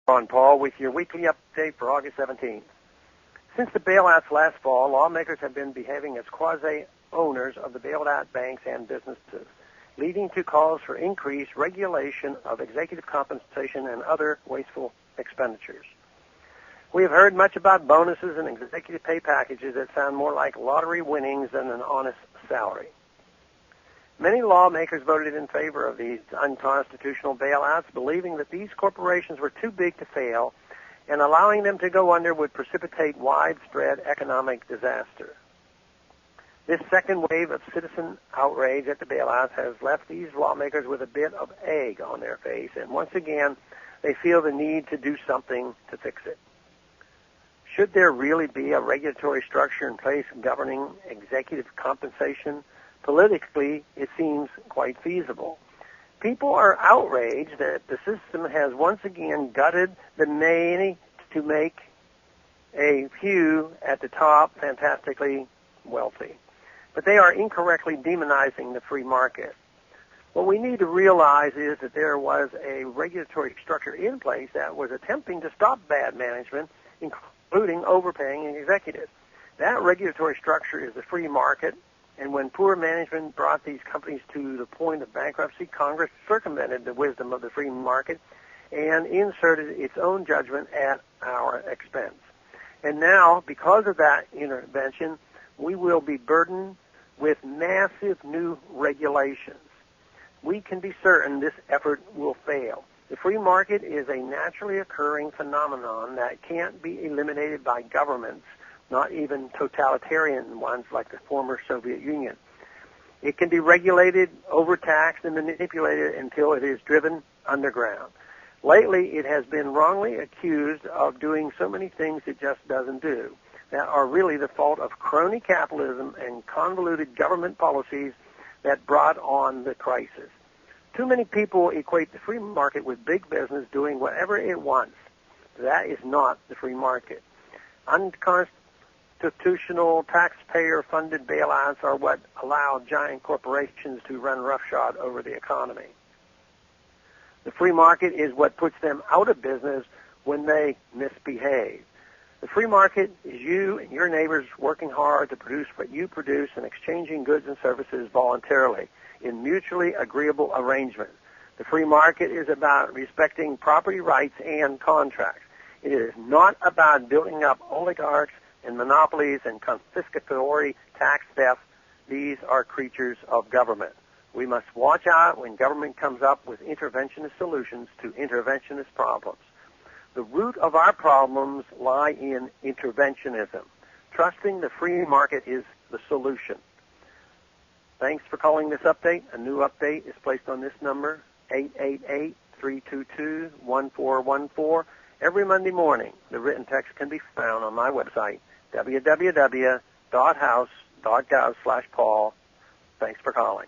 Ron Paul with your weekly update for August 17th. Since the bailouts last fall, lawmakers have been behaving as quasi-owners of the bailed out banks and businesses, leading to calls for increased regulation of executive compensation and other wasteful expenditures. We have heard much about bonuses and executive pay packages that sound more like lottery winnings than an honest salary. Many lawmakers voted in favor of these unconstitutional bailouts, believing that these corporations were too big to fail, and allowing them to go under would precipitate widespread economic disaster. This second wave of citizen outrage at the bailouts has left these lawmakers with a bit of egg on their face, and once again, they feel the need to do something to fix it. Should there really be a regulatory structure in place governing executive compensation? Politically, it seems quite feasible. People are outraged that the system has once again gutted the many to make a few at the top fantastically wealthy. But they are incorrectly demonizing the free market. What we need to realize is that there was a regulatory structure in place that was attempting to stop bad management, including overpaying executives. That regulatory structure is the free market. And when poor management brought these companies to the point of bankruptcy, Congress circumvented the wisdom of the free market and inserted its own judgment at our expense. And now, because of that intervention, we will be burdened with massive new regulations. We can be certain this effort will fail. The free market is a naturally occurring phenomenon that can't be eliminated by governments, not even totalitarian ones like the former Soviet Union. It can be regulated, overtaxed, and manipulated until it is driven underground. Lately, it has been wrongly accused of doing so many things it just doesn't do that are really the fault of crony capitalism and convoluted government policies that brought on the crisis. Too many people equate the free market with big business doing whatever it wants. That is not the free market. Unconstitutional taxpayer-funded bailouts are what allow giant corporations to run roughshod over the economy. The free market is what puts them out of business when they misbehave. The free market is you and your neighbors working hard to produce what you produce and exchanging goods and services voluntarily in mutually agreeable arrangements. The free market is about respecting property rights and contracts. It is not about building up oligarchs and monopolies and confiscatory tax theft. These are creatures of government. We must watch out when government comes up with interventionist solutions to interventionist problems. The root of our problems lie in interventionism. Trusting the free market is the solution. Thanks for calling this update. A new update is placed on this number, 888-322-1414, every Monday morning. The written text can be found on my website, www.house.gov/Paul. Thanks for calling.